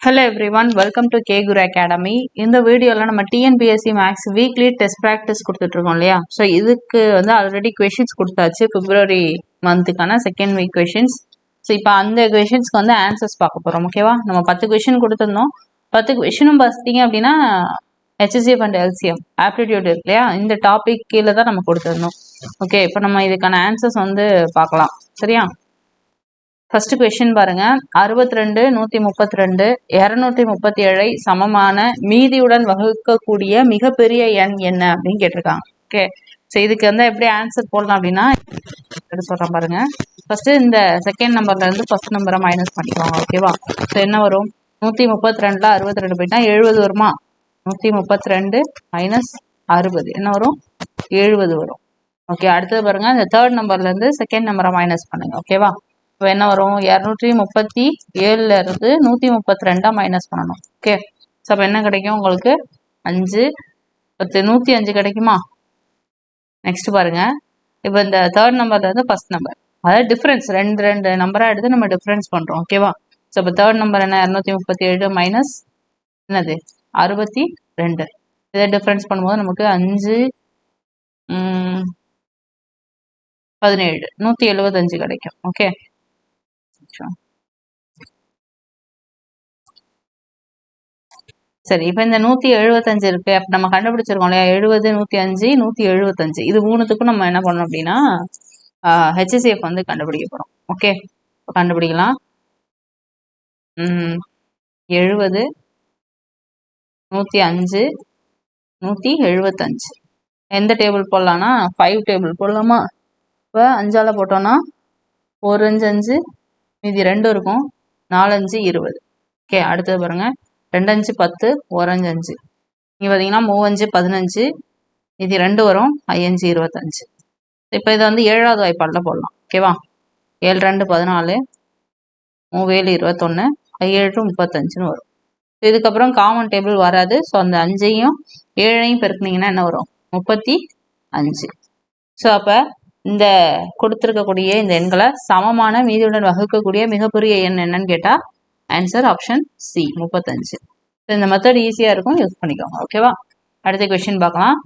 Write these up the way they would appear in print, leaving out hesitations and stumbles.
Hello everyone, welcome to K Guru Academy. இந்த வீடியோல நம்ம TNPSC Max weekly test practice கொடுத்துட்டு இருக்கோம் இல்லையா? ஸோ இதுக்கு வந்து ஆல்ரெடி கொஷின்ஸ் கொடுத்தாச்சு பிப்ரவரி மந்த்துக்கான செகண்ட் வீக் கொஷின்ஸ். ஸோ இப்போ அந்த கொஷின்ஸ்க்கு வந்து ஆன்சர்ஸ் பார்க்க போகிறோம். ஓகேவா? நம்ம 10 கொஷின் கொடுத்துருந்தோம். 10 கொஷினும் பார்த்தீங்க அப்படின்னா HCF அண்ட் LCM ஆப்டிடியூட் இருக்கு இல்லையா? இந்த டாபிக் கீழே தான் நம்ம கொடுத்துருந்தோம். ஓகே, இப்போ நம்ம இதுக்கான ஆன்சர்ஸ் வந்து பார்க்கலாம். சரியா? ஃபர்ஸ்ட் கொஸ்டின் பாருங்க. 62, 132, 237 சமமான மீதியுடன் வகுக்கக்கூடிய மிகப்பெரிய எண் என்ன அப்படின்னு கேட்டிருக்காங்க. ஓகே, ஸோ இதுக்கு வந்து எப்படி ஆன்சர் போடலாம் அப்படின்னா சொல்றேன் பாருங்க. ஃபர்ஸ்ட் இந்த செகண்ட் நம்பர்ல இருந்து ஃபர்ஸ்ட் நம்பரை மைனஸ் பண்ணிக்குவாங்க. ஓகேவா? ஸோ என்ன வரும்? 132ல 62 போயிட்டா 70 வருமா? 132 மைனஸ் 60 என்ன வரும்? 70 வரும். ஓகே, அடுத்தது பாருங்க. இந்த தேர்ட் நம்பர்ல இருந்து செகண்ட் நம்பரை மைனஸ் பண்ணுங்க. ஓகேவா? இப்போ என்ன வரும்? 237ல இருந்து 132 மைனஸ் பண்ணணும். ஓகே, ஸோ அப்போ என்ன கிடைக்கும் உங்களுக்கு? 5 10 105 கிடைக்குமா? நெக்ஸ்ட் பாருங்க. இப்போ இந்த தேர்ட் நம்பர்ல இருந்து ஃபர்ஸ்ட் நம்பர், அதாவது டிஃபரன்ஸ் ரெண்டு நம்பரா எடுத்து நம்ம டிஃபரன்ஸ் பண்றோம். ஓகேவா? ஸோ இப்போ தேர்ட் நம்பர் என்ன? 237 மைனஸ் என்னது? 62. இதை டிஃபரன்ஸ் பண்ணும்போது நமக்கு 5 17 175 கிடைக்கும். ஓகே, சரி. இப்போ இந்த 175 இருக்கு, அப்ப நம்ம கண்டுபிடிச்சிருக்கோம் இல்லையா? 70, 105, 175 இது மூணுத்துக்கும் நம்ம என்ன பண்ணணும் அப்படின்னா HCF வந்து கண்டுபிடிக்க போறோம். ஓகே, கண்டுபிடிக்கலாம். 70, 105, 175 எந்த டேபிள் போடலாம்னா 5 டேபிள் போடலாமா? இப்போ 5ஆல போட்டோம்னா 4 5 5 மீதி 2 இருக்கும், 4 5 20. ஓகே, அடுத்தது பாருங்க. 2 5 10, 1 5 5 இங்கே பார்த்தீங்கன்னா 3 5 15 இது 2 வரும், 5 25. இப்போ இதை வந்து 7வது வாய்ப்பாடில் போடலாம். ஓகேவா? 7 2 14, 3 7 21, 7 35ன்னு வரும். இதுக்கப்புறம் காமன் டேபிள் வராது. ஸோ அந்த 5ஐயும் 7ஐயும் பெருக்குனீங்கன்னா என்ன வரும்? 35. ஸோ அப்போ இந்த கொடுத்துருக்கக்கூடிய இந்த எண்களை சமமான மீதியுடன் வகுக்கக்கூடிய மிகப்பெரிய எண் என்னன்னு கேட்டால் ஆன்சர் ஆப்ஷன் சி 35. இந்த மெத்தட் ஈஸியாக இருக்கும், யூஸ் பண்ணிக்கோங்க. ஓகேவா? அடுத்த கொஸ்டின் பார்க்கலாம்.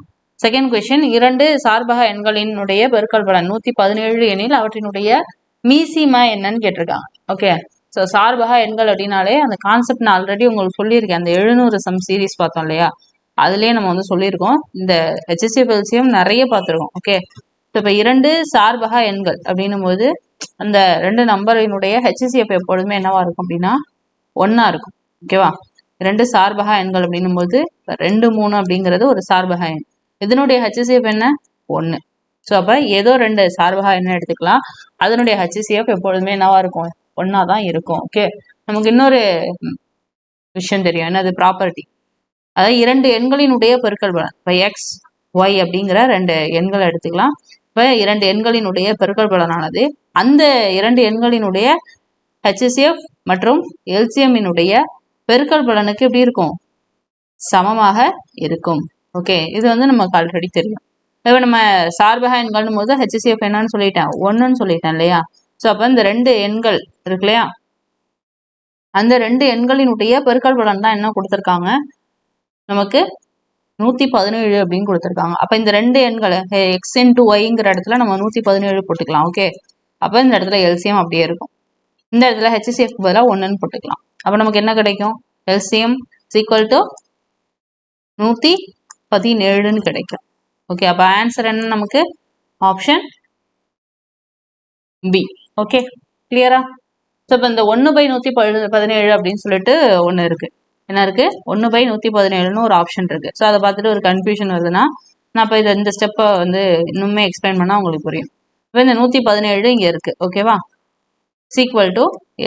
செகண்ட் கொஸ்டின், 2 சார்பக எண்களினுடைய பெருக்கல் பலன் 117 எனில் அவற்றினுடைய மீசிமா என்னன்னு கேட்டிருக்காங்க. ஓகே, ஸோ சார்பக எண்கள் அப்படின்னாலே அந்த கான்செப்ட் நான் ஆல்ரெடி உங்களுக்கு சொல்லியிருக்கேன். அந்த 700 சம் சீரீஸ் பார்த்தோம் இல்லையா? அதுலேயே நம்ம வந்து சொல்லியிருக்கோம். இந்த HCF LCM நிறைய பார்த்துருக்கோம். ஓகே, இப்போ 2 சார்பக எண்கள் அப்படின்னும் போது அந்த 2 நம்பரினுடைய HCF எப்பொழுதுமே என்னவா இருக்கும் அப்படின்னா 1ஆ இருக்கும். ஓகேவா? 2 சார்பக எண்கள் அப்படின்னும் போது 2 3 அப்படிங்கிறது ஒரு சார்பக எண். இதனுடைய HCF என்ன? 1. ஸோ அப்போ ஏதோ 2 சார்பக எண்ணை எடுத்துக்கலாம். அதனுடைய HCF எப்பொழுதுமே என்னவா இருக்கும்? 1ஆ தான் இருக்கும். ஓகே, நமக்கு இன்னொரு விஷயம் தெரியும், என்னது? ப்ராப்பர்ட்டி. அதாவது 2 எண்களினுடைய பெருக்கல் பலன். இப்போ எக்ஸ் ஒய் அப்படிங்கிற 2 எண்களை எடுத்துக்கலாம். இப்போ 2 எண்களினுடைய பெருக்கல் பலனானது அந்த 2 எண்களினுடைய HCF மற்றும் LCM-இனுடைய பெருக்கல் பலனுக்கு எப்படி இருக்கும்? சமமாக இருக்கும். ஓகே, இது வந்து நமக்கு ஆல்ரெடி தெரியும். இப்போ நம்ம சார்பக எண்கள்னும் போது HCF என்னன்னு சொல்லிட்டேன்? 1ன்னு சொல்லிட்டேன் இல்லையா? ஸோ அப்போ இந்த 2 எண்கள் இருக்கு இல்லையா? அந்த 2 எண்களினுடைய பெருக்கல் பலன் தான் என்ன கொடுத்துருக்காங்க நமக்கு? 117 அப்படின்னு கொடுத்துருக்காங்க. அப்போ இந்த 2 எண்களை எக்ஸ் இன்டு ஒய்ங்கிற இடத்துல நம்ம 117 போட்டுக்கலாம். ஓகே, அப்போ இந்த இடத்துல LCM அப்படியே இருக்கும். இந்த இடத்துல HCF பதிலாக 1ன்னு போட்டுக்கலாம். அப்போ நமக்கு என்ன கிடைக்கும்? LCM ஈக்குவல் டு 117ன்னு கிடைக்கும். ஓகே, அப்போ ஆன்சர் என்ன நமக்கு? Option B. ஓகே, கிளியரா? ஸோ இப்போ இந்த 1/117 அப்படின்னு சொல்லிட்டு ஒன்று இருக்கு. என்ன இருக்கு? 1/117ன்னு ஒரு ஆப்ஷன் இருக்கு. ஸோ அதை பார்த்துட்டு ஒரு கன்ஃபியூஷன் வருதுன்னா நான் இப்போ இந்த ஸ்டெப்பை வந்து இன்னுமே எக்ஸ்பிளைன் பண்ணால் உங்களுக்கு புரியும். இப்போ இந்த 117 இங்கே இருக்கு. ஓகேவா? சீக்வல் டு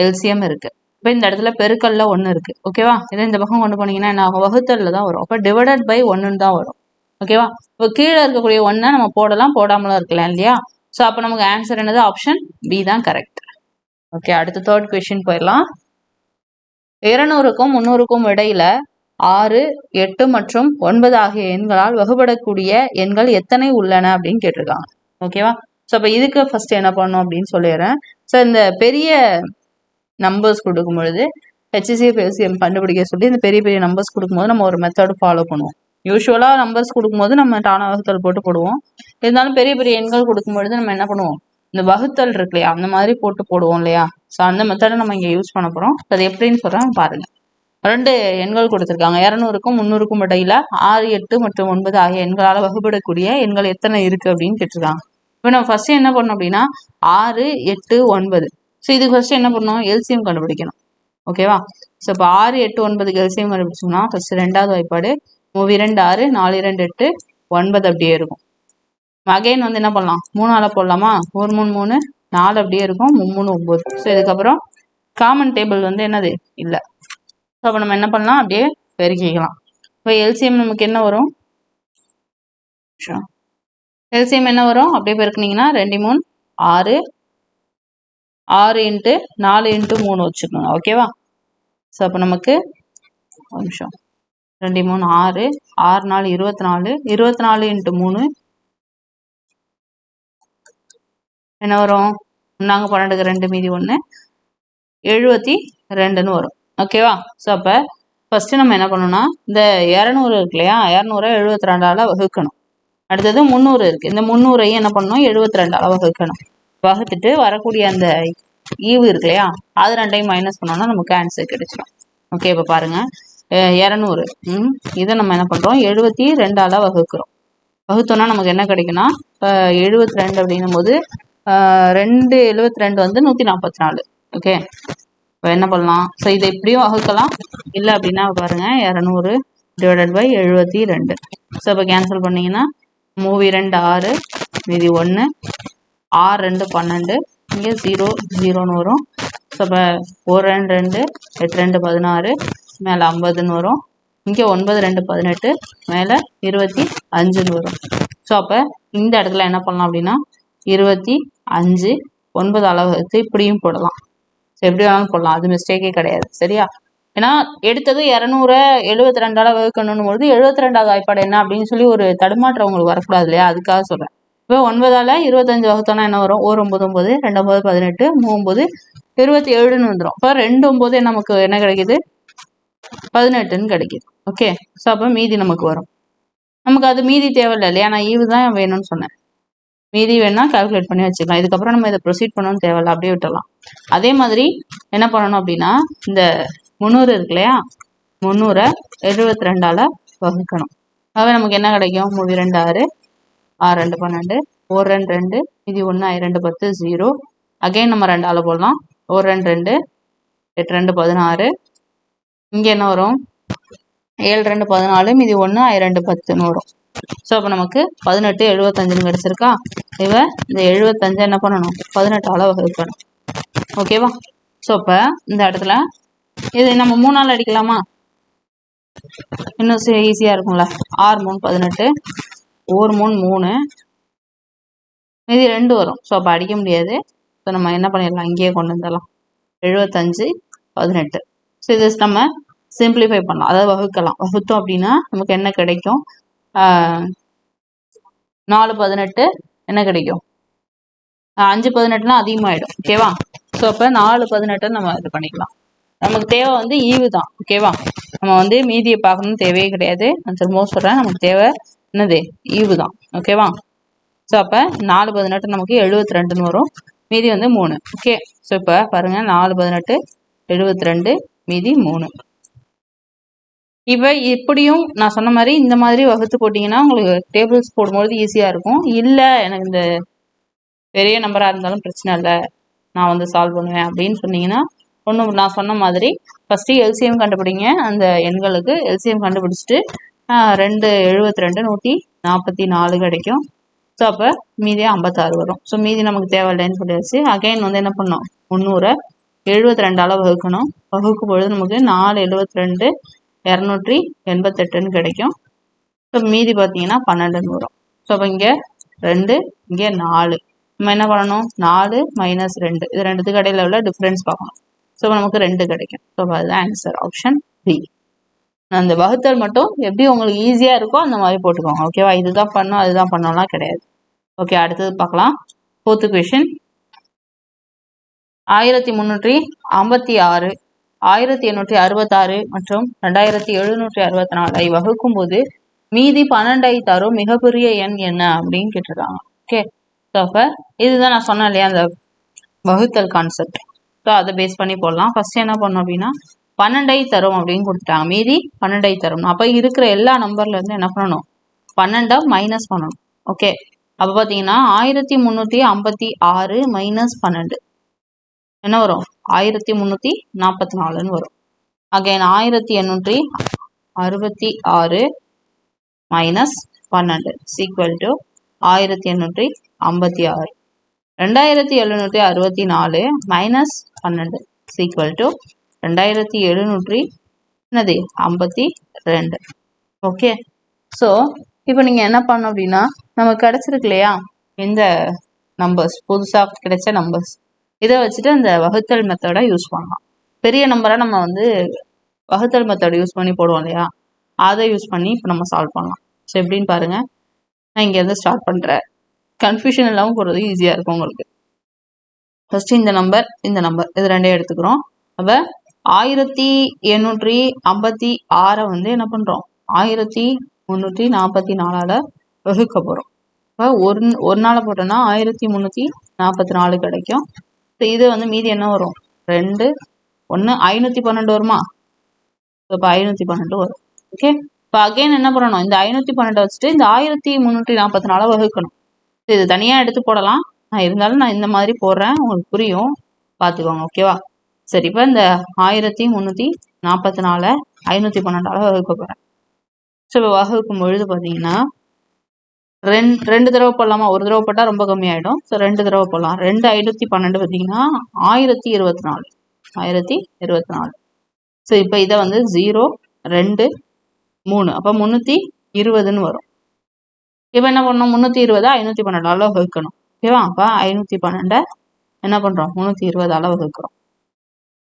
LCM இருக்கு. இப்போ இந்த இடத்துல பெருக்கல்ல 1 இருக்கு. ஓகேவா? இதை இந்த பக்கம் கொண்டு போனீங்கன்னா என்ன ஆகும்? வகுத்தல்ல தான் வரும். அப்போ டிவைடட் பை 1ன்னு தான் வரும். ஓகேவா? இப்போ கீழே இருக்கக்கூடிய 1 நம்ம போடலாம், போடாமலாம் இருக்கலாம் இல்லையா? ஸோ அப்போ நமக்கு ஆன்சர் என்னது? ஆப்ஷன் பி தான் கரெக்ட். ஓகே, அடுத்த தேர்ட் கொஸ்டின் போயிடலாம். 200க்கும் 300க்கும் இடையில 6, 8 மற்றும் 9 ஆகிய எண்களால் வகுபடக்கூடிய எண்கள் எத்தனை உள்ளன அப்படின்னு கேட்டிருக்காங்க. ஓகேவா? ஸோ அப்போ இதுக்கு ஃபர்ஸ்ட் என்ன பண்ணணும் அப்படின்னு சொல்லிடுறேன். ஸோ இந்த பெரிய நம்பர்ஸ் கொடுக்கும் பொழுது HCF LCM கண்டுபிடிக்க சொல்லி இந்த பெரிய பெரிய நம்பர்ஸ் கொடுக்கும்போது நம்ம ஒரு மெத்தட் ஃபாலோ பண்ணுவோம். யூஸ்வலாக நம்பர்ஸ் கொடுக்கும்போது நம்ம டானா வகுத்தல் போட்டு போடுவோம். இருந்தாலும் பெரிய பெரிய எண்கள் கொடுக்கும்பொழுது நம்ம என்ன பண்ணுவோம், இந்த வகுத்தல் இருக்கு இல்லையா, அந்த மாதிரி போட்டு போடுவோம் இல்லையா. ஸோ அந்த மெத்தடை நம்ம இங்கே யூஸ் பண்ண போகிறோம். அது எப்படின்னு சொல்கிறேன் பாருங்க. 2 எண்கள் கொடுத்துருக்காங்க. 200க்கும் 300க்கும் இடையில 6, 8 மற்றும் 9 ஆகிய எண்களால் வகுப்படக்கூடிய எண்கள் எத்தனை இருக்கு அப்படின்னு கேட்டிருக்காங்க. இப்போ நம்ம ஃபர்ஸ்ட் என்ன பண்ணணும் அப்படின்னா 6, 8, 9. ஸோ இதுக்கு ஃபர்ஸ்ட் என்ன பண்ணணும், எல்சிஎம் கண்டுபிடிக்கணும். ஓகேவா. ஸோ இப்போ 6, 8, 9க்கு எல்சிஎம் கண்டுபிடிச்சோம்னா ஃபர்ஸ்ட் 2வது வாய்ப்பாடு 3 2 6 4 2 8 9 அப்படியே இருக்கும். அகைன் வந்து என்ன பண்ணலாம், 3ஆல போடலாமா, 1 3 3 4 அப்படியே இருக்கும், 3 3 9. ஸோ இதுக்கப்புறம் காமன் டேபிள் வந்து என்னது இல்லை. ஸோ அப்போ நம்ம என்ன பண்ணலாம், அப்படியே பெருக்கிக்கலாம். இப்போ எல்சிஎம் நமக்கு என்ன வரும், எல்சிஎம் என்ன வரும், அப்படியே பெருக்குனீங்கன்னா 2 3 6 6 இன்ட்டு 4 இன்ட்டு 3 வச்சுக்கோங்க. ஓகேவா. ஸோ அப்போ நமக்கு ஒரு நிமிஷம் 2 3 6 6 4 24 24 இன்ட்டு 3 என்ன வரும், நாங்கள் 12க்கு 2 மீதி 1 72ன்னு வரும். ஓகேவா. ஸோ அப்போ ஃபஸ்ட்டு நம்ம என்ன பண்ணணும்னா இந்த 200 இருக்கு இல்லையா, 200 72ஆல் வகுக்கணும். அடுத்தது 300 இருக்குது, இந்த 300ஐயும் என்ன பண்ணணும் 72ஆல் வகுக்கணும். வகுத்துட்டு வரக்கூடிய அந்த ஈவு இருக்கு இல்லையா, அது ரெண்டையும் மைனஸ் பண்ணோம்னா நமக்கு ஆன்சர் கிடைச்சிடும். ஓகே. இப்போ பாருங்கள் 200 இதை நம்ம என்ன பண்ணுறோம் 72ஆல் வகுக்கிறோம். வகுத்தோம்னா நமக்கு என்ன கிடைக்குன்னா 72 அப்படின்னும் போது 2 72 வந்து 144. ஓகே. இப்போ என்ன பண்ணலாம், ஸோ இதை இப்படியும் வகுக்கலாம், இல்லை அப்படின்னா பாருங்கள் 200 டிவைடட் பை 72. ஸோ இப்போ கேன்சல் பண்ணிங்கன்னா 3 2 6 மீதி 1 6 2 12 இங்கே 0 0ன்னு வரும். ஸோ அப்போ 1 2 2 8 2 16 மேலே 50ன்னு வரும். இங்கே 9 2 18 மேலே 25ன்னு வரும். ஸோ அப்போ இந்த இடத்துல என்ன பண்ணலாம் அப்படின்னா 25 9 அளவுக்கு இப்படியும் போடலாம். ஸோ எப்படி வேணாலும் போடலாம், அது மிஸ்டேக்கே கிடையாது. சரியா. ஏன்னா எடுத்தது 200 72ஆல் வகுக்கணும் போது 72வது வாய்ப்பாடு என்ன அப்படின்னு சொல்லி ஒரு தடுமாற்றம் உங்களுக்கு வரக்கூடாது இல்லையா, அதுக்காக சொல்கிறேன். இப்போ 9ஆல் 25 வகுத்தோன்னா என்ன வரும், 1 9 9 2 9 18 3 9 27ன்னு வந்துடும். இப்போ 2 9 நமக்கு என்ன கிடைக்குது 18ன்னு கிடைக்குது. ஓகே. ஸோ அப்போ மீதி நமக்கு வரும். நமக்கு அது மீதி தேவையில்லை இல்லையா, நான் ஈவு தான் வேணும்னு சொன்னேன். மீதி வேணா கால்குலேட் பண்ணி வச்சுக்கலாம். இதுக்கப்புறம் நம்ம இதை ப்ரொசீட் பண்ணணும்னு தேவையில்லை, அப்படியே விட்டுடலாம். அதே மாதிரி என்ன பண்ணணும் அப்படின்னா இந்த 300 இருக்கு இல்லையா, 300 72ஆல் வகுக்கணும். அதாவது நமக்கு என்ன கிடைக்கும் 3 2 6 6 2 12 1 2 2 மீதி 1 2 10 0. அகைன் நம்ம 2ஆல் போடலாம். 1 2 2 8 2 16 இங்கே என்ன வரும் 7 2 14 மீதி 1 2 10ன்னு வரும். ஸோ அப்போ நமக்கு 18 75ன்னு கிடச்சிருக்கா. இவ இந்த 75 என்ன பண்ணணும் 18ஆல் வகுக்கணும். ஓகேவா. ஸோ அப்போ இந்த இடத்துல இது நம்ம 3ஆல் அடிக்கலாமா, இன்னும் ஈஸியாக இருக்கும்ல. 6 3 18 1 3 3 மீதி 2 வரும். ஸோ அப்போ அடிக்க முடியாது. ஸோ நம்ம என்ன பண்ணிடலாம், இங்கேயே கொண்டு வந்துடலாம் 75 18. ஸோ இது நம்ம சிம்பிளிஃபை பண்ணலாம், அதாவது வகுக்கலாம். வகுத்தோம் அப்படின்னா நமக்கு என்ன கிடைக்கும் 4 18 என்ன கிடைக்கும் 5 18னா அதிகமாகிடும். ஓகேவா. ஸோ அப்போ 4 18 நம்ம இது பண்ணிக்கலாம். நமக்கு தேவை வந்து ஈவு தான். ஓகேவா. நம்ம வந்து மீதியை பார்க்கணும்னு தேவையே கிடையாது. நான் திரும்பவும் சொல்கிறேன், நமக்கு தேவை என்னது ஈவு தான். ஓகேவா. ஸோ அப்போ 4 18 நமக்கு 72ன்னு வரும், மீதி வந்து 3. ஓகே. ஸோ இப்போ பாருங்கள் 4 18 72 மீதி 3. இப்போ இப்படியும் நான் சொன்ன மாதிரி இந்த மாதிரி வகுத்து போட்டிங்கன்னா உங்களுக்கு டேபிள்ஸ் போடும்போது ஈஸியாக இருக்கும். இல்லை எனக்கு இந்த பெரிய நம்பராக இருந்தாலும் பிரச்சனை இல்லை, நான் வந்து சால்வ் பண்ணுவேன் அப்படின்னு சொன்னீங்கன்னா ஒன்றும் நான் சொன்ன மாதிரி ஃபஸ்ட்டு எல்சிஎம் கண்டுபிடிங்க. அந்த எண்களுக்கு எல்சிஎம் கண்டுபிடிச்சிட்டு 2 72 144 கிடைக்கும். ஸோ அப்போ மீதியாக 56 வரும். ஸோ மீதி நமக்கு தேவையில்லைன்னு சொல்லியாச்சு. அகைன் வந்து என்ன பண்ணோம் 300 72ஆல் வகுக்கணும். வகுக்கும் பொழுது நமக்கு 4 72 288ன்னு கிடைக்கும். ஸோ மீதி பார்த்தீங்கன்னா 12ன்னு வரும். ஸோ அப்போ இங்கே 2 இங்கே 4 நம்ம என்ன பண்ணணும் 4 - 2 இது ரெண்டுத்துக்கு இடையில உள்ள டிஃப்ரென்ஸ் பார்க்கணும். ஸோ நமக்கு 2 கிடைக்கும். ஸோ அதுதான் ஆன்சர், ஆப்ஷன் பி. அந்த வகுத்தல் மட்டும் எப்படி உங்களுக்கு ஈஸியாக இருக்கோ அந்த மாதிரி போட்டுக்கோங்க. ஓகேவா. இதுதான் பண்ணோம் அதுதான் பண்ணோம்லாம் கிடையாது. ஓகே. அடுத்தது பார்க்கலாம். 4th கொஷின் 1356 1866 மற்றும் 2764 வகுக்கும் போது மீதி 12 தரும் மிகப்பெரிய எண் என்ன அப்படின்னு கேட்டிருக்காங்க. ஓகே, ஸோ அப்போ இதுதான் நான் சொன்னேன் இல்லையா அந்த வகுத்தல் கான்செப்ட். ஸோ அதை பேஸ் பண்ணி போடலாம். ஃபர்ஸ்ட் என்ன பண்ணோம் அப்படின்னா 12 தரும் அப்படின்னு கொடுத்துட்டாங்க. மீதி 12 தரும். அப்போ இருக்கிற எல்லா நம்பர்ல இருந்து என்ன பண்ணணும், 12 மைனஸ் பண்ணணும். ஓகே, அப்போ பார்த்தீங்கன்னா 1356 மைனஸ் 12 என்ன வரும், 1344 வரும். Again 1866 minus 12 equal to 1856. 2764 minus 12 equal to 2752. Okay, so இப்போ நீங்கள் என்ன பண்ணணும் அப்படின்னா நமக்கு கிடைச்சிருக்கு இல்லையா இந்த நம்பர்ஸ், புதுசாக கிடைச்ச நம்பர்ஸ், இதை வச்சுட்டு அந்த வகுத்தல் மெத்தடை யூஸ் பண்ணலாம். பெரிய நம்பரை நம்ம வந்து வகுத்தல் மெத்தட் யூஸ் பண்ணி போடுவோம் இல்லையா, அதை யூஸ் பண்ணி இப்போ நம்ம சால்வ் பண்ணலாம். ஸோ எப்படின்னு பாருங்க, நான் இங்கேருந்து ஸ்டார்ட் பண்ணுறேன். கன்ஃபியூஷன் இல்லாமல் போடுறது ஈஸியாக இருக்கும் உங்களுக்கு. ஃபர்ஸ்ட் இந்த நம்பர் இது ரெண்டையும் எடுத்துக்கிறோம். அப்போ 1856 வந்து என்ன பண்ணுறோம், 1344 வகுக்க போகிறோம். இப்போ ஒரு நாளை போட்டோன்னா 1344 கிடைக்கும். ஸோ இது வந்து மீதி என்ன வரும், 2 1 512 வருமா, இப்போ 512 வரும். ஓகே, இப்போ அகைன் என்ன பண்ணணும், இந்த 512 வச்சுட்டு இந்த 1344 வகுக்கணும். இது தனியாக எடுத்து போடலாம், இருந்தாலும் நான் இந்த மாதிரி போடுறேன், உங்களுக்கு புரியும், பார்த்துக்கோங்க. ஓகேவா, சரி. இப்போ இந்த 1344 512 வகுக்க போகிறேன். ஸோ இப்போ வகுக்கும் பொழுது பார்த்தீங்கன்னா ரெண்டு தடவை போடலாமா, ஒரு தடவை போட்டால் ரொம்ப கம்மியாயிடும். ஸோ 2 தடவை போடலாம். 2 512 பார்த்தீங்கன்னா 1024. ஸோ இப்போ இதை வந்து 0 2 3 அப்போ 320 வரும். இப்போ என்ன பண்ணணும், 320 512 வகுக்கணும். ஓகேவா, அப்போ 512 என்ன பண்ணுறோம், 320 வகுக்கிறோம்.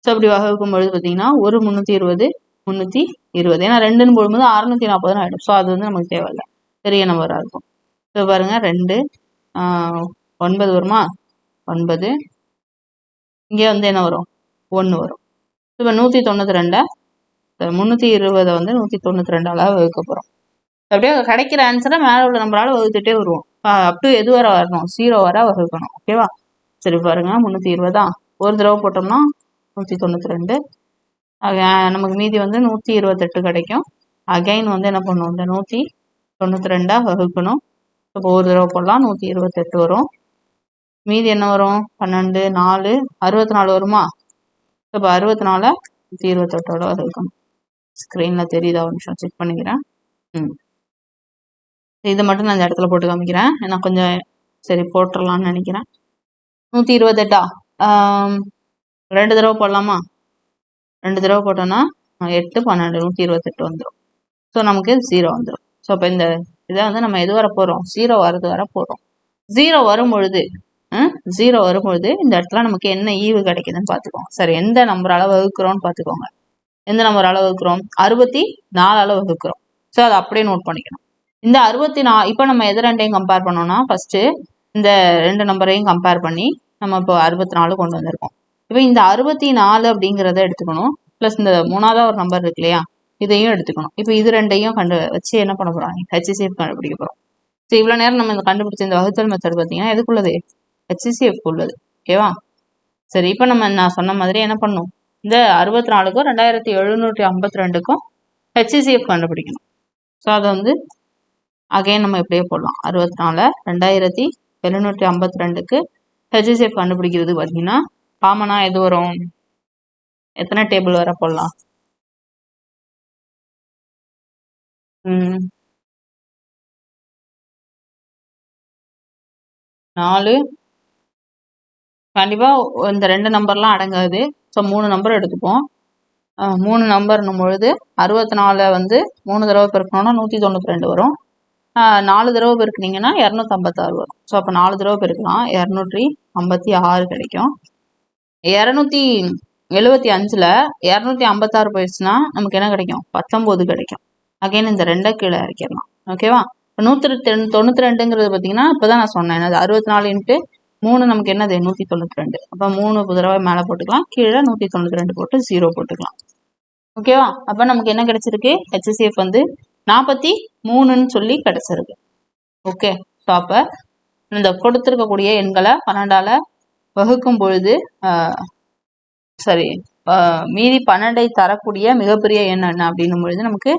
ஸோ அப்படி வகுக்கும் பொழுது பார்த்தீங்கன்னா ஒரு 320 320, ஏன்னா 2ன்னு போடும்போது 640 ஆகிடும். ஸோ அது வந்து நமக்கு தேவையில்லை, பெரிய நம்பராக இருக்கும். ஸோ பாருங்க 2 9 வருமா, 9 இங்கே வந்து என்ன வரும், 1 வரும். இப்போ 192 320 வந்து 192 வகுக்க போகிறோம். அப்படியே கிடைக்கிற ஆன்சரை மேலே உள்ள நம்பரால் வகுத்துட்டே வருவோம். அப் டு எது வர வரணும், 0 வர வகுக்கணும். ஓகேவா, சரி பாருங்க 320 ஒரு தடவை போட்டோம்னா 192, நமக்கு மீதி வந்து 128 கிடைக்கும். அகைன் வந்து என்ன பண்ணுவோம், இந்த 192 வகுக்கணும். இப்போ ஒரு தடவை போடலாம், 128 வரும். மீதி என்ன வரும், 12 4 64 வருமா. இப்போ 64 128 வகுக்கணும். ஸ்க்ரீனில் தெரியுதா, ஒரு நிமிஷம் செக் பண்ணிக்கிறேன். இதை மட்டும் நான் இந்த இடத்துல போட்டு காமிக்கிறேன், ஏன்னா கொஞ்சம் சரி போட்டுடலான்னு நினைக்கிறேன். 128 2 தடவை போடலாமா, 2 தடவை போட்டோன்னா 8 12 128 வந்துடும். ஸோ நமக்கு 0 வந்துடும். ஸோ இப்போ இந்த இதை வந்து நம்ம எது வர போகிறோம், 0 வரது வர போகிறோம். 0 வரும்பொழுது இந்த இடத்துல நமக்கு என்ன ஈவு கிடைக்குதுன்னு பார்த்துக்கோங்க. சரி, எந்த நம்பரால் வகுக்கிறோம்னு பார்த்துக்கோங்க. எந்த நம்பரால் வகுக்கிறோம், 64 வகுக்கிறோம். ஸோ அதை அப்படியே நோட் பண்ணிக்கணும். இந்த 64 இப்போ நம்ம எது ரெண்டையும் கம்பேர் பண்ணோம்னா ஃபர்ஸ்ட் இந்த 2 நம்பரையும் கம்பேர் பண்ணி நம்ம இப்போ 64 கொண்டு வந்திருக்கோம். இப்போ இந்த 64 அப்படிங்கிறத எடுத்துக்கணும், ப்ளஸ் இந்த 3வது ஒரு நம்பர் இருக்கு இல்லையா, இதையும் எடுத்துக்கணும். இப்போ இது ரெண்டையும் வச்சு என்ன பண்ண போகிறோம், HCF கண்டுபிடிக்க போகிறோம். ஸோ இவ்வளோ நேரம் நம்ம கண்டுபிடிச்ச இந்த வகுத்தல் மெத்தட் பார்த்தீங்கன்னா எதுக்குள்ளது, HCF உள்ளது. ஓகேவா, சரி. இப்போ நான் சொன்ன மாதிரி என்ன பண்ணும், இந்த 64க்கும் 2752க்கும் HCF கண்டுபிடிக்கணும். ஸோ அதை வந்து அகைன் நம்ம எப்படியே போடலாம். 64 2752க்கு HCF கண்டுபிடிக்கிறது பார்த்தீங்கன்னா காமனாக எது வரும், எத்தனை டேபிள் வர போடலாம், 4 கண்டிப்பாக இந்த 2 நம்பர்லாம் அடங்காது. ஸோ 3 நம்பர் எடுத்துப்போம். 3 நம்பர்னும் பொழுது 64 வந்து 3 தடவை பெருக்கணும்னா 192 வரும். 4 தடவை பெருக்குனீங்கன்னா 256 வரும். ஸோ அப்போ 4 தடவை பெருக்கலாம், 256 கிடைக்கும். 275ல் 256 போயிடுச்சுன்னா நமக்கு என்ன கிடைக்கும், 19 கிடைக்கும். அகைன் இந்த 2 கீழே இறக்கிடலாம். ஓகேவா, 192ங்கிறது பார்த்தீங்கன்னா இப்போ தான் நான் சொன்னேன், 64 × 3 நமக்கு என்னது 192. அப்போ 3 தடவை மேலே போட்டுக்கலாம், கீழே 192 போட்டு 0 போட்டுக்கலாம். ஓகேவா? அப்போ நமக்கு என்ன கிடைச்சிருக்கு? HCF வந்து 43ன்னு சொல்லி கிடைச்சிருக்கு. ஓகே. ஸோ அப்போ இந்த கொடுத்துருக்கக்கூடிய எண்களை 12ஆல் வகுக்கும் பொழுது மீதி 12ஐ தரக்கூடிய மிகப்பெரிய எண் என்ன அப்படின்னும் பொழுது நமக்கு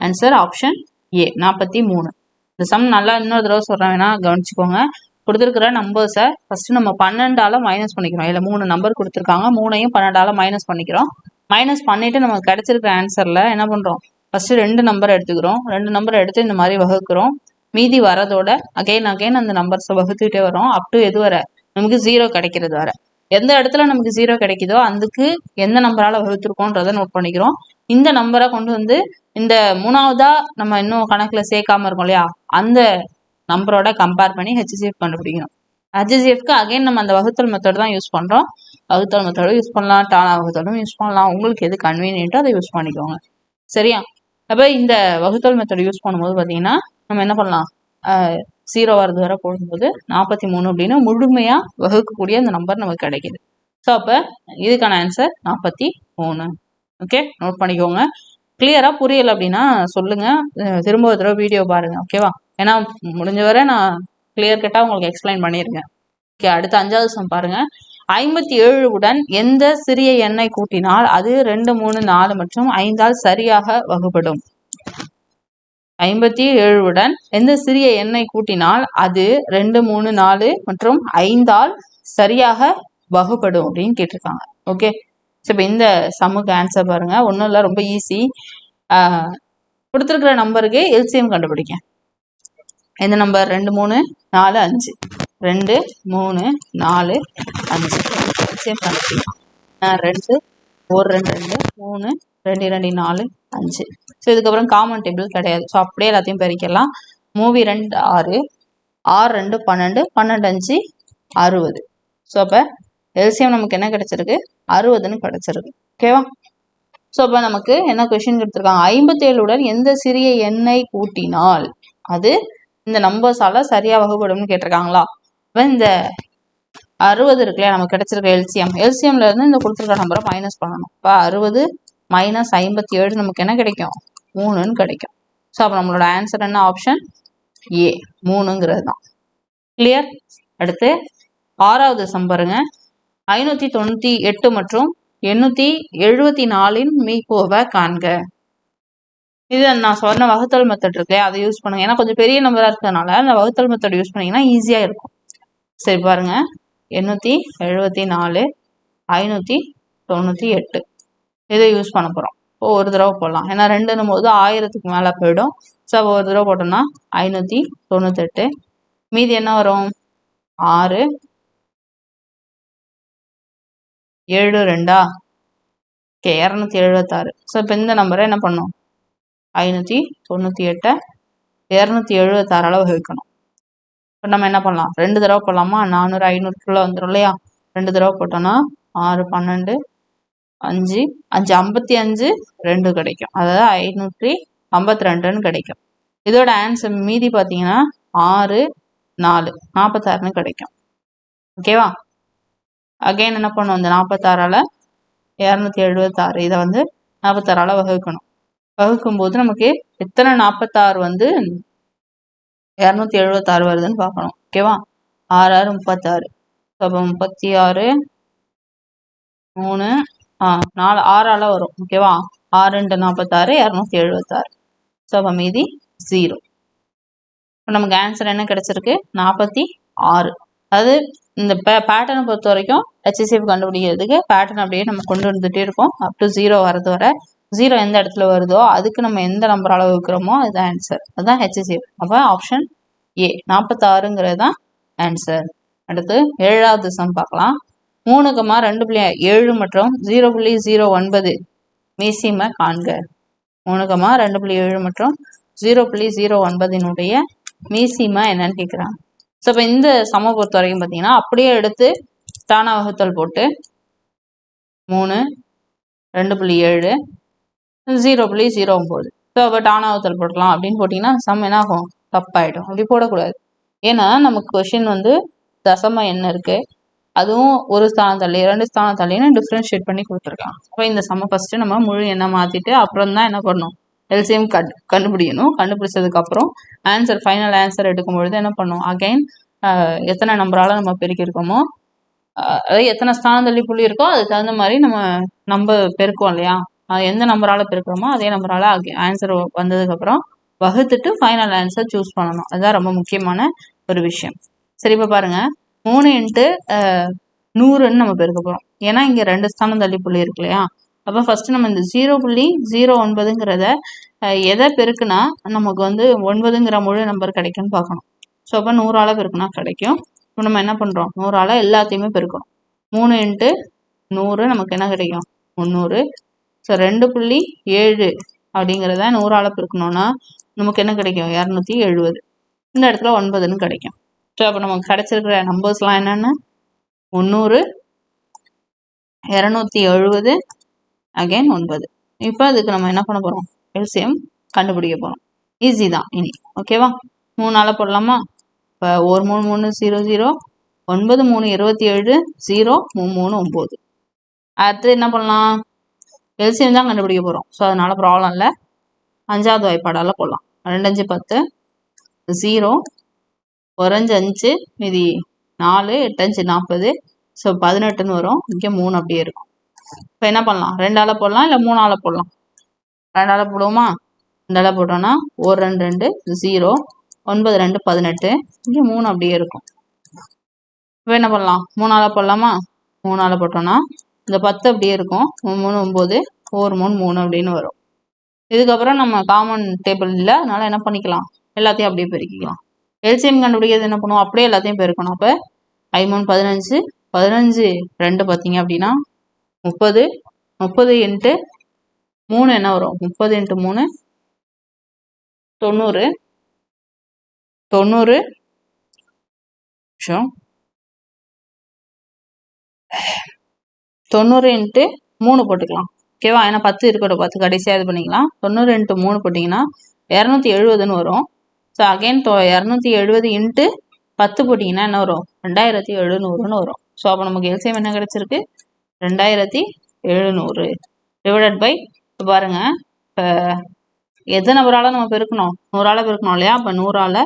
ஆன்சர் ஆப்ஷன் ஏ 43. இந்த சம் நல்லா இன்னொரு தடவை சொல்கிறேன், வேணா கவனிச்சுக்கோங்க. கொடுத்துருக்கிற நம்பர்ஸை ஃபஸ்ட்டு நம்ம 12ஆல் மைனஸ் பண்ணிக்கிறோம். இதில் 3 நம்பர் கொடுத்துருக்காங்க, 3ஐயும் 12ஆல் மைனஸ் பண்ணிக்கிறோம். மைனஸ் பண்ணிவிட்டு நமக்கு கிடைச்சிருக்கிற ஆன்சரில் என்ன பண்ணுறோம்? ஃபஸ்ட்டு 2 நம்பர் எடுத்துக்கிறோம். 2 நம்பர் எடுத்து இந்த மாதிரி வகுக்கிறோம். மீதி வரதோட அகைன் அந்த நம்பர்ஸை வகுத்துக்கிட்டே வரோம். அப் டு எது வர நமக்கு 0 கிடைக்கிறது வர. எந்த இடத்துல நமக்கு 0 கிடைக்குதோ அதுக்கு எந்த நம்பரால் வகுத்துருக்கோன்றதை நோட் பண்ணிக்கிறோம். இந்த நம்பரை கொண்டு வந்து இந்த 3ஆவதா நம்ம இன்னும் கணக்கில் சேர்க்காம இருக்கோம் இல்லையா, அந்த நம்பரோட கம்பேர் பண்ணி HCF கண்டுபிடிக்கணும். HCFக்கு அகைன் நம்ம அந்த வகுத்தல் மெத்தட் தான் யூஸ் பண்ணுறோம். வகுத்தல் மெத்தடும் யூஸ் பண்ணலாம், டானா வகுத்தலும் யூஸ் பண்ணலாம். உங்களுக்கு எது கன்வீனியன்ட்டோ அதை யூஸ் பண்ணிக்கோங்க. சரியா? அப்போ இந்த வகுத்தல் மெத்தட் யூஸ் பண்ணும்போது பார்த்தீங்கன்னா நம்ம என்ன பண்ணலாம்? 0 வரது வரை போடும்போது 43 அப்படின்னு முழுமையாக வகுக்கக்கூடிய அந்த நம்பர் நமக்கு கிடைக்கிது. ஸோ அப்போ இதுக்கான ஆன்சர் 43. ஓகே, நோட் பண்ணிக்கோங்க. கிளியராக புரியலை அப்படின்னா சொல்லுங்கள், திரும்ப ஒரு தடவை வீடியோ பாருங்கள். ஓகேவா? ஏன்னா முடிஞ்ச வரை நான் கிளியர் கட்டாக உங்களுக்கு எக்ஸ்பிளைன் பண்ணியிருக்கேன். ஓகே, அடுத்த 5வது சம் பாருங்கள். 57 உடன் எந்த சிறிய எண்ணை கூட்டினால் அது 2, 3, 4 மற்றும் 5ஆல் சரியாக வகுப்படும்? 57 உடன் எந்த சிறிய எண்ணை கூட்டினால் அது 2, 3, 4 மற்றும் 5ஆல் சரியாக வகுப்படும் அப்படின்னு கேட்டிருக்காங்க. ஓகே, ஸோ இப்போ இந்த சம்முக்கு ஆன்சர் பாருங்க. ஒன்றும் இல்லை, ரொம்ப ஈஸி. கொடுத்துருக்கிற நம்பருக்கு எல்சிஎம் கண்டுபிடிக்க. எந்த நம்பர்? 2, 3, 4, 5. 2, 3, 4, 5 எல்சிஎம் கண்டுபிடிக்கலாம். 2 1 2 2 3 2 2 4 5. ஸோ இதுக்கப்புறம் காமன் டேபிள் கிடையாது. ஸோ அப்படியே எல்லாத்தையும் பெருக்கலாம். 3 2 6 6 2 12 12 5 60. ஸோ அப்போ எல்சிஎம் நமக்கு என்ன கிடைச்சிருக்கு? 60ன்னு கிடைச்சிருக்கு. ஓகேவா? ஸோ அப்போ நமக்கு என்ன கொஷின் கொடுத்துருக்காங்க? 57 உடன் எந்த சிறிய எண்ணை கூட்டினால் அது இந்த நம்பர்ஸால சரியா வகுப்படும்னு கேட்டிருக்காங்களா? இப்போ இந்த 60 இருக்குல்லையா, நமக்கு கிடைச்சிருக்க எல்சிஎம்ல இருந்து இந்த கொடுத்துருக்க நம்பரை மைனஸ் பண்ணணும். இப்போ 60 மைனஸ் 57 நமக்கு என்ன கிடைக்கும்? 3ன்னு கிடைக்கும். ஸோ அப்போ நம்மளோட ஆன்சர் என்ன? ஆப்ஷன் ஏ 3ங்கிறது தான். கிளியர்? அடுத்து 6வது சம் பாருங்க. 598 மற்றும் 874 மீகோவை காண்க. இது நான் சொன்ன வகுத்தல் மெத்தட் இருக்கு, அதை யூஸ் பண்ணுங்க. ஏன்னா கொஞ்சம் பெரிய நம்பரா இருக்கிறதுனால அந்த வகுத்தல் மெத்தட் யூஸ் பண்ணீங்கன்னா ஈஸியா இருக்கும். சரி பாருங்க, 874 598 இதை யூஸ் பண்ண போறோம். இப்போ ஒரு தடவை போடலாம், ஏன்னா 2ன்னும் போது 1000க்கு மேல போயிடும். ஸோ ஒரு தடவை போட்டோம்னா 598. மீதி என்ன வரும்? 6 7 2 ஓகே 276. ஸோ இப்போ இந்த நம்பரை என்ன பண்ணும்? 598 276 வகுக்கணும். இப்போ நம்ம என்ன பண்ணலாம்? 2 தடவை போடலாமா? 400 500 வந்துடும் இல்லையா? 2 தடவை போட்டோம்னா 6 12 5 5 55 2 கிடைக்கும். அதாவது 552ன்னு கிடைக்கும். இதோட ஆன்சர் மீதி பார்த்தீங்கன்னா 6 4 46ன்னு கிடைக்கும். ஓகேவா? அகைன் என்ன பண்ணும்? இந்த 46ஆல் 276 இதை வந்து 46ஆல் வகுக்கணும். வகுக்கும்போது நமக்கு எத்தனை 46 வந்து 276 வருதுன்னு பார்க்கணும். ஓகேவா? 6 6 36. அப்போ 36 3 4 6ஆல் வரும். ஓகேவா? 6 × 46 276. ஸோ அப்போ மீதி 0. இப்போ நமக்கு ஆன்சர் என்ன கிடைச்சிருக்கு? 46. அதாவது இந்த பேட்டர்னை பொறுத்த வரைக்கும் HCF கண்டுபிடிக்கிறதுக்கு பேட்டர்ன் அப்படியே நம்ம கொண்டு வந்துட்டே இருக்கோம். அப் டு 0 வரது வர. 0 எந்த இடத்துல வருதோ அதுக்கு நம்ம எந்த நம்பரால் வகுக்கிறோமோ அதுதான் ஆன்சர். அதுதான் HCF. அப்போ ஆப்ஷன் ஏ 46ங்கிறது தான் ஆன்சர். அடுத்து 7வது சம் பார்க்கலாம். 3,2.7 மற்றும் 0.09 மீசிம காண்க. 3,2.7 மற்றும் 0.09 மீசிமா என்னன்னு கேட்குறாங்க. ஸோ இப்போ இந்த சம பொறுத்த வரைக்கும் பார்த்தீங்கன்னா அப்படியே எடுத்து தானா வகுத்தல் போட்டு 3 2.7 0.09. ஸோ அப்போ டானா வகுத்தல் போடலாம் அப்படின்னு போட்டிங்கன்னா சம் என்ன ஆகும்? தப்பாயிடும். அப்படி போடக்கூடாது. ஏன்னா நமக்கு கொஷின் வந்து தசம எண் இருக்கு, அதுவும் ஒரு ஸ்தானம் தள்ளி 2 ஸ்தானம் தள்ளின்னு டிஃப்ரென்ஷியேட் பண்ணி கொடுத்துருக்காங்க. அப்போ இந்த சம ஃபர்ஸ்ட் நம்ம முழு எண்ணை மாத்திட்டு அப்புறம் தான் என்ன பண்ணணும், எல்சிஎம் கண்டுபிடிக்கணும். கண்டுபிடிச்சதுக்கு அப்புறம் ஆன்சர் ஃபைனல் ஆன்சர் எடுக்கும் பொழுது என்ன பண்ணும், அகைன் எத்தனை நம்பரால நம்ம பெருக்கியிருக்கோமோ, அதாவது எத்தனை ஸ்தானம் தள்ளி புள்ளி இருக்கோ அதுக்கு தகுந்த மாதிரி நம்ம பெருக்குவோம் இல்லையா, எந்த நம்பரால பெருக்கிறோமோ அதே நம்பரால ஆன்சர் வந்ததுக்கப்புறம் வகுத்துட்டு ஃபைனல் ஆன்சர் சூஸ் பண்ணணும். அதுதான் ரொம்ப முக்கியமான ஒரு விஷயம். சரி, இப்போ பாருங்க 3 இன்ட்டு 100ன்னு நம்ம பெருக்க போகிறோம். ஏன்னா இங்கே 2 ஸ்தானம் தள்ளி புள்ளி இருக்கு இல்லையா. அப்போ ஃபர்ஸ்ட் நம்ம இந்த 0.09ங்கிறத எதை பெருக்குனா நமக்கு வந்து 9ங்கிற முழு நம்பர் கிடைக்கும்னு பார்க்கணும். ஸோ அப்போ 100ஆல பெருக்குனா கிடைக்கும். இப்போ நம்ம என்ன பண்ணுறோம், 100ஆல எல்லாத்தையுமே பெருக்கணும். 3 இன்ட்டு 100 நமக்கு என்ன கிடைக்கும், 300. ஸோ 2.7 அப்படிங்கிறத 100ஆல பெருக்கணும்னா நமக்கு என்ன கிடைக்கும், 270. இந்த இடத்துல 9ன்னு கிடைக்கும். ஸோ அப்போ நமக்கு கிடைச்சிருக்கிற நம்பர்ஸ்லாம் என்னென்ன, 300, 270, அகைன் 9. இப்போ அதுக்கு நம்ம என்ன பண்ண போகிறோம், எல்சிஎம் கண்டுபிடிக்க போகிறோம். ஈஸி தான் இனி. ஓகேவா, 3ஆல போடலாமா. இப்போ 1 3 3 0 0, 9 3 27, 0 3 3 9. அடுத்து என்ன பண்ணலாம், எல்சிஎம் தான் கண்டுபிடிக்க போகிறோம். ஸோ அதனால ப்ராப்ளம் இல்லை, 5வது வாய்ப்பாடால் போடலாம். 2 5 10, 0, 1 5 5, மீதி 4, 8 5 40. ஸோ 18ன்னு வரும். இங்கே 3 அப்படியே இருக்கும். இப்போ என்ன பண்ணலாம், 2ஆல போடலாம் இல்லை 3ஆல போடலாம். 2ஆல போடுவோமா. 2ஆல போட்டோம்னா 1 2 2, 0, 9 2 18, இங்கே 3 அப்படியே இருக்கும். இப்போ என்ன பண்ணலாம், 3ஆல போடலாமா. 3ஆல போட்டோம்னா இந்த 10 அப்படியே இருக்கும். 3 9, 4 3 3 அப்படின்னு வரும். இதுக்கப்புறம் நம்ம காமன் டேபிள் இல்லை, அதனால என்ன பண்ணிக்கலாம், எல்லாத்தையும் அப்படியே பெருக்கிக்கலாம். எல்சிஎம் கண்டுபிடிக்கிறது என்ன பண்ணுவோம், அப்படியே எல்லாத்தையும் பெருக்கணும். அப்போ 3 15, 15 2 பார்த்தீங்க அப்படின்னா 30, 30 இன்ட்டு 3 என்ன வரும், 30 இன்ட்டு 3 90, 90 90 இன்ட்டு 3 போட்டுக்கலாம். ஓகேவா, ஏன்னா 10 இருக்கட்டும், 10 கடைசியாக இது பண்ணிக்கலாம். 90 இன்ட்டு 3 போட்டிங்கன்னா 270ன்னு வரும். ஸோ அகைன் 270 இன்ட்டு 10 போட்டிங்கன்னா என்ன வரும், 2700ன்னு வரும். ஸோ அப்போ நமக்கு எல்சிஎம் என்ன கிடைச்சிருக்கு, 2700 டிவைடட் பை, இப்போ பாருங்க, இப்போ எத்தனை நம்பரால் நம்ம பெருக்கணும், 100ஆல பெருக்கணும் இல்லையா. அப்போ 100ஆல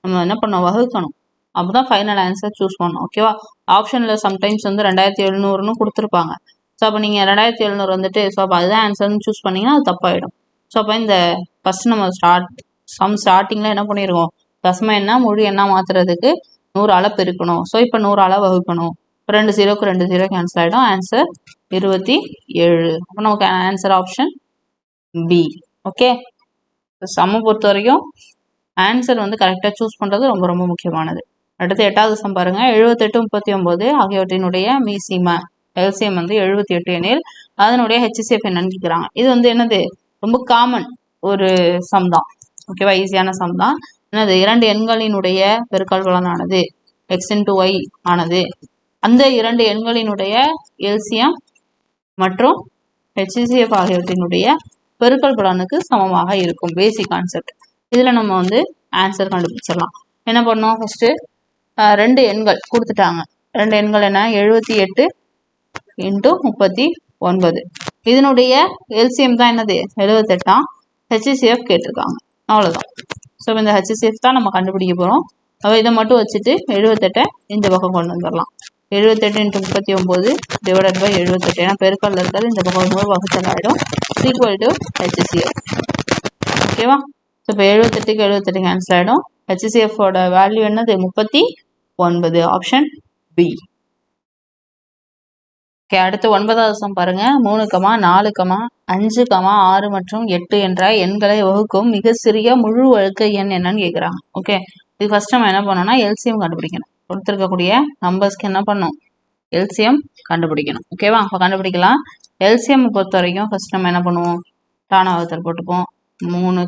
நம்ம என்ன பண்ணோம், வகுக்கணும். அப்போ தான் ஃபைனல் ஆன்சர் சூஸ் பண்ணணும். ஓகேவா, ஆப்ஷனில் சம்டைம்ஸ் வந்து 2700ன்னு கொடுத்துருப்பாங்க. ஸோ அப்போ நீங்கள் 2700 வந்துட்டு, ஸோ அப்போ அதுதான் ஆன்சர்னு சூஸ் பண்ணிங்கன்னா அது தப்பாயிடும். ஸோ அப்போ இந்த ஃபஸ்ட் நம்ம ஸ்டார்டிங்கில் என்ன பண்ணியிருக்கோம், தசம எண்ணா முழு எண்ணா மாற்றுறதுக்கு 100ஆல பெருக்கணும். ஸோ இப்போ 100ஆல வகுக்கணும். 2 0க்கு 2 0 கேன்சல் ஆகிடும். ஆன்சர் 27. அப்போ நமக்கு ஆன்சர் ஆப்ஷன் பி. ஓகே, சம்ம பொறுத்த வரைக்கும் ஆன்சர் வந்து கரெக்டாக சூஸ் பண்ணுறது ரொம்ப ரொம்ப முக்கியமானது. அடுத்து 8வது சம் பாருங்க. 78 39 ஆகியவற்றினுடைய மீசிம எல்சிஎம் வந்து 78 எனில் அதனுடைய ஹெச்சிஎஃப் என்னன்னு கேட்குறாங்க. இது வந்து என்னது, ரொம்ப காமன் ஒரு சம் தான். ஓகேவா, ஈஸியான சம் தான். என்னது, 2 எண்களினுடைய பெருக்கல் பலனானது x × y ஆனது அந்த 2 எண்களினுடைய எல்சிஎம் மற்றும் ஹெச்சிஎஃப் ஆகியவற்றினுடைய பெருக்கல் பலனுக்கு சமமாக இருக்கும். Basic concept. இதில் நம்ம வந்து ஆன்சர் கண்டுபிடிச்சிடலாம். என்ன பண்ணோம், ஃபஸ்ட்டு 2 எண்கள் கொடுத்துட்டாங்க. 2 எண்கள் என்ன, 78 × 39. இதனுடைய எல்சிஎம் தான் என்னது, 78. ஹெச்சிஎஃப் கேட்டிருக்காங்க, அவ்வளோதான். ஸோ இந்த ஹெச்சிஎஃப் தான் நம்ம கண்டுபிடிக்க போகிறோம். அப்போ இதை மட்டும் வச்சுட்டு 78 இந்த பக்கம் கொண்டு வந்துடலாம். 78 × 39 டிவைடட் பை 78. ஏன்னா பெருக்கல்ல இருக்கிறது இந்த பக்கம் வரும்போது வகுத்தல் ஆகிடும். Equal to HCF. ஓகேவா, ஸோ இப்போ 78க்கு 78 கேன்சல் ஆகிடும். ஹெச்சிஎஃபோட வேல்யூ என்னது, 39. Option B. ஓகே, அடுத்து 9வது சம் பாருங்க. 3, 4, 5, 6 மற்றும் 8 என்ற எண்களை வகுக்கும் மிக சிறிய முழு வழுக்க எண் என்னன்னு கேட்குறாங்க. ஓகே, இது ஃபர்ஸ்ட் நம்ம என்ன பண்ணோம்னா எல்சிஎம் கண்டுபிடிக்கணும். கொடுத்துருக்கக்கூடிய நம்பர்ஸ்க்கு என்ன பண்ணும், எல்சிஎம் கண்டுபிடிக்கணும். ஓகேவா, அப்போ கண்டுபிடிக்கலாம். எல்சிஎம் பொறுத்த வரைக்கும் ஃபர்ஸ்ட் நம்ம என்ன பண்ணுவோம், தானாவத்தல் போட்டுப்போம். 3,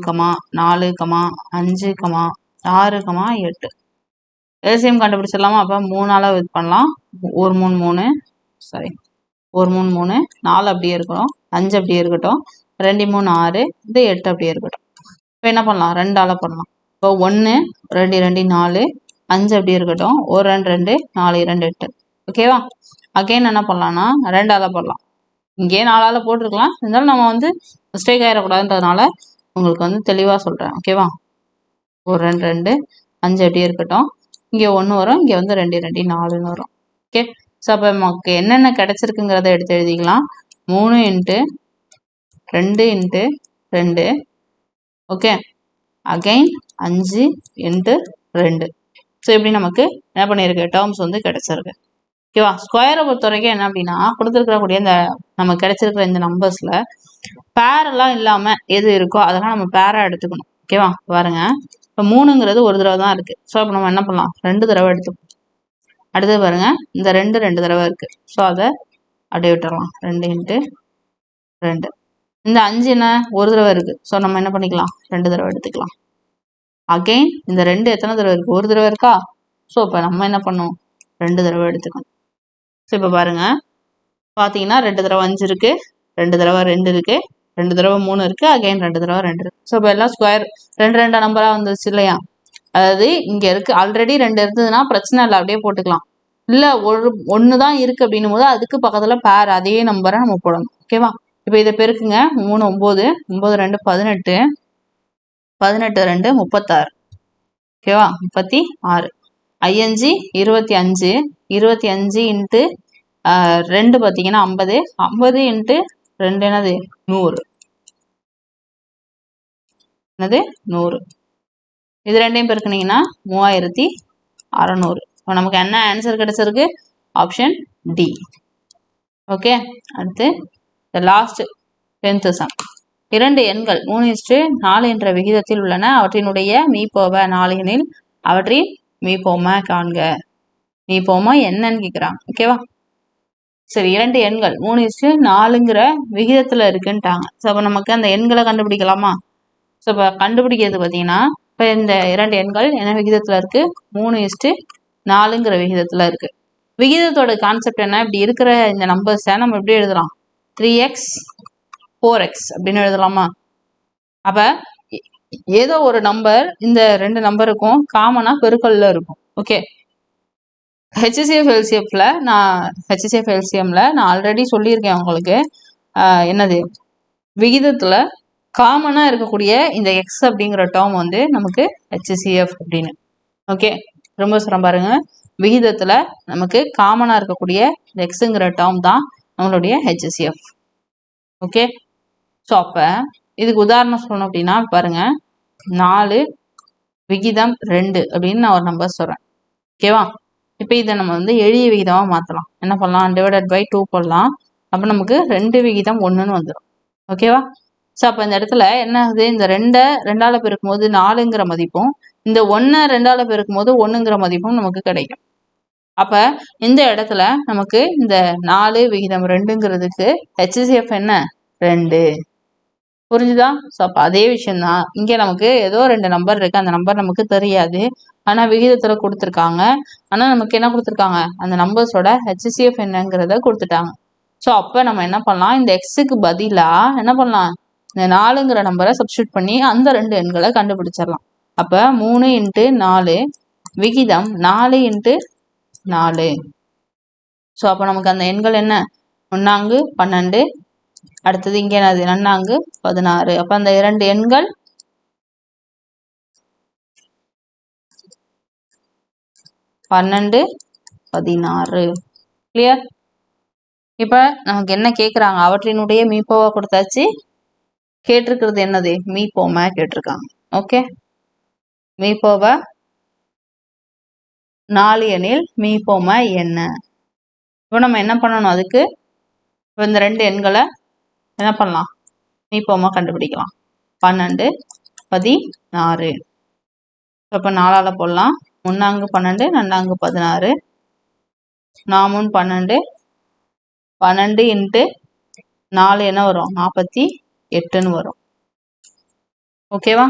4, 5, 6, 8 எல்சிஎம் கண்டுபிடிச்சிடலாமா. அப்போ 3ஆல இது பண்ணலாம். 1 3 3, சாரி 1 3 3, 4 அப்படியே இருக்கட்டும், 5 அப்படியே இருக்கட்டும், 2 3 6, இது 8 அப்படியே இருக்கட்டும். இப்போ என்ன பண்ணலாம், 2ஆல பண்ணலாம். இப்போ 1 2 2 4, 5 அப்படி இருக்கட்டும். 1 2 2 4 2 8. ஓகேவா? அகைன் என்ன பண்ணலாம்னா 2ஆல் போடலாம். இங்கே 4ஆல் போட்டிருக்கலாம். இருந்தாலும் நம்ம வந்து மிஸ்டேக் ஆகிடக்கூடாதுன்றதுனால உங்களுக்கு வந்து தெளிவாக சொல்கிறேன். ஓகேவா? 1 2 2 5 அப்படியே இருக்கட்டும். இங்கே 1 வரும். இங்கே வந்து 2 2 4ன்னு வரும். ஓகே. ஸோ அப்போ நமக்கு என்னென்ன கிடச்சிருக்குங்கிறத எடுத்து எழுதிக்கலாம். 3 × 2 × 2. ஓகே. அகைன் 5 × 2. ஸோ இப்படி நமக்கு என்ன பண்ணியிருக்கு, டேர்ம்ஸ் வந்து கிடச்சிருக்கு. ஓகேவா? ஸ்கொயரை பொறுத்த வரைக்கும் என்ன அப்படின்னா கொடுத்துருக்கக்கூடிய இந்த நம்ம கிடைச்சிருக்கிற இந்த நம்பர்ஸில் பேரெல்லாம் இல்லாமல் எது இருக்கோ அதெல்லாம் நம்ம பேராக எடுத்துக்கணும். ஓகேவா? பாருங்க, இப்போ 3ங்கிறது ஒரு தடவை தான் இருக்குது. ஸோ அப்போ நம்ம என்ன பண்ணலாம், 2 தடவை எடுத்துப்போம். அடுத்து பாருங்க, இந்த 2 தடவை இருக்குது. ஸோ அதை அப்படியே விட்டுறலாம். 2 × 2. இந்த 5 என்ன ஒரு தடவை இருக்குது. ஸோ நம்ம என்ன பண்ணிக்கலாம், 2 தடவை எடுத்துக்கலாம். அகெயின் இந்த 2 எத்தனை தடவை இருக்குது, ஒரு தடவை இருக்கா. ஸோ இப்போ நம்ம என்ன பண்ணணும், 2 தடவை எடுத்துக்கணும். ஸோ இப்போ பாருங்க, பார்த்தீங்கன்னா 2 தடவை 5 இருக்குது, 2 தடவை 2 இருக்குது, 2 தடவை 3 இருக்குது, அகைன் 2 தடவை 2 இருக்குது. ஸோ இப்போ எல்லாம் ஸ்கொயர் 2 நம்பராக வந்துச்சு இல்லையா. அதாவது இங்கே இருக்குது ஆல்ரெடி 2 இருந்ததுன்னா பிரச்சனை இல்லை, அப்படியே போட்டுக்கலாம். இல்லை ஒன்று தான் இருக்குது அப்படின்னும் போது அதுக்கு பக்கத்தில் பேர் அதே நம்பரை நம்ம போடணும். ஓகேவா? இப்போ இதை பெருக்குங்க. 3 9 9 2 18 18 2 36. ஓகேவா? 36. 5 25 25 × 2 பார்த்தீங்கன்னா 50 50 × 2 என்னது 100. என்னது 100. இது ரெண்டையும் பெருக்குனீங்கன்னா 3600. இப்போ நமக்கு என்ன ஆன்சர் கிடைச்சிருக்கு, ஆப்ஷன் டி. ஓகே. அடுத்து லாஸ்ட் 10th சம். 2 எண்கள் 3:4 என்ற விகிதத்தில் உள்ளன. அவற்றினுடைய மீப்போவ 4 எனில் அவற்றின் மீப்போம காண்க. மீப்போம என்னன்னு கேட்குறாங்க. ஓகேவா? சரி, 2 எண்கள் 3:4ங்கிற விகிதத்தில் இருக்குன்ட்டாங்க. ஸோ அப்போ நமக்கு அந்த எண்களை கண்டுபிடிக்கலாமா? ஸோ இப்போ கண்டுபிடிக்கிறது பார்த்தீங்கன்னா, இப்போ இந்த 2 எண்கள் என்ன விகிதத்தில் இருக்குது, 3:4ங்கிற விகிதத்தில் இருக்குது. விகிதத்தோட கான்செப்ட் என்ன, இப்படி இருக்கிற இந்த நம்பர்ஸை நம்ம எப்படி எழுதலாம், 3x 4x அப்படின்னு எழுதலாமா? அப்போ ஏதோ ஒரு நம்பர் இந்த 2 நம்பருக்கும் காமனாக பெருக்கல்ல இருக்கும். ஓகே. ஹெச்சிஎஃப் எல்சிஎம்ல நான் ஆல்ரெடி சொல்லியிருக்கேன் உங்களுக்கு. என்னது, விகிதத்தில் காமனாக இருக்கக்கூடிய இந்த எக்ஸ் அப்படிங்கிற டேர்ம் வந்து நமக்கு ஹெச்சிஎஃப் அப்படின்னு. ஓகே. ரொம்ப சொல்ல பாருங்க, விகிதத்தில் நமக்கு காமனாக இருக்கக்கூடிய இந்த எக்ஸுங்கிற டேர்ம் தான் நம்மளுடைய ஹெச்சிஎஃப். ஓகே. ஸோ அப்போ இதுக்கு உதாரணம் சொல்லணும் அப்படின்னா பாருங்க, 4 விகிதம் 2 அப்படின்னு நான் ஒரு நம்பர் சொல்கிறேன். ஓகேவா? இப்போ இதை நம்ம வந்து எளிய விகிதமாக மாற்றலாம். என்ன பண்ணலாம், ÷ 2 போடலாம். அப்போ நமக்கு 2 விகிதம் 1ன்னு வந்துடும். ஓகேவா? ஸோ அப்போ இந்த இடத்துல என்ன ஆகுது, இந்த 2 2ஆல் பெருக்கும் போது 4ங்கிற மதிப்பும், இந்த 1 2ஆல் பெருக்கும் போது 1ங்கிற மதிப்பும் நமக்கு கிடைக்கும். அப்போ இந்த இடத்துல நமக்கு இந்த 4 விகிதம் 2ங்கிறதுக்கு ஹெச்சிஎஃப் என்ன 2. புரிஞ்சுதா? ஸோ அப்போ அதே விஷயம்தான் இங்கே நமக்கு ஏதோ 2 நம்பர் இருக்குது, அந்த நம்பர் நமக்கு தெரியாது, ஆனால் விகிதத்தில் கொடுத்துருக்காங்க. ஆனால் நமக்கு என்ன கொடுத்துருக்காங்க, அந்த நம்பர்ஸோட ஹெச்சிஎஃப் என்னங்கிறத கொடுத்துட்டாங்க. ஸோ அப்போ நம்ம என்ன பண்ணலாம், இந்த எக்ஸுக்கு பதிலாக என்ன பண்ணலாம், இந்த 4ங்கிற நம்பரை சப்ஸ்டியூட் பண்ணி அந்த 2 எண்களை கண்டுபிடிச்சிடலாம். அப்போ 3 × 4 விகிதம் 4 × 4. ஸோ அப்போ நமக்கு அந்த எண்கள் என்ன, 1 12, அடுத்தது இங்கே என்னது 4 16. அப்போ அந்த 2 எண்கள் 12 16. கிளியர்? இப்போ நமக்கு என்ன கேட்குறாங்க, அவற்றினுடைய மீப்போவா கொடுத்தாச்சு. கேட்டிருக்கிறது என்னது, மீப்போம கேட்டிருக்காங்க. ஓகே. மீப்போவ 4 எனில் மீப்போம என்ன. இப்போ நம்ம என்ன பண்ணணும், அதுக்கு இப்போ இந்த 2 எண்களை என்ன பண்ணலாம், மீப்போமா கண்டுபிடிக்கலாம். 12 16. இப்போ 4ஆல் போடலாம். 1 12 2 16 4 12 12 × 4 என்ன வரும், 48ன்னு வரும். ஓகேவா?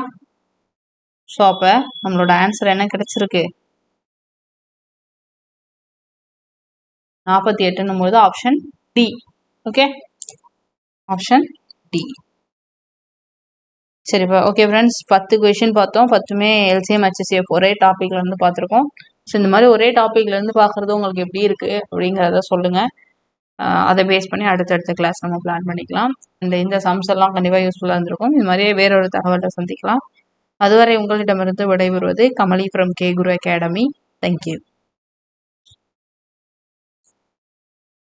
ஸோ அப்போ நம்மளோட ஆன்சர் என்ன கிடைச்சிருக்கு, 48ன்னும் போது option D. Okay, option D. சரிப்பா. ஓகே ஃப்ரெண்ட்ஸ், 10 கொஷின் பார்த்தோம். 10மே எல்சிஎம் ஹெச்சிஎஃப் ஒரே டாப்பிக்ல இருந்து பார்த்துருக்கோம். ஸோ இந்த மாதிரி ஒரே டாப்பிக்ல இருந்து பார்க்குறது உங்களுக்கு எப்படி இருக்கு அப்படிங்கிறத சொல்லுங்க. அதை பேஸ் பண்ணி அடுத்தடுத்த கிளாஸ் நம்ம பிளான் பண்ணிக்கலாம். இந்த சம்ஸ் எல்லாம் கண்டிப்பாக யூஸ்ஃபுல்லாக இருந்திருக்கும். இது மாதிரியே வேறொரு தகவலை சந்திக்கலாம். அதுவரை உங்களிடமிருந்து விடைபெறுவது Kamali from K Guru academy. Thank you.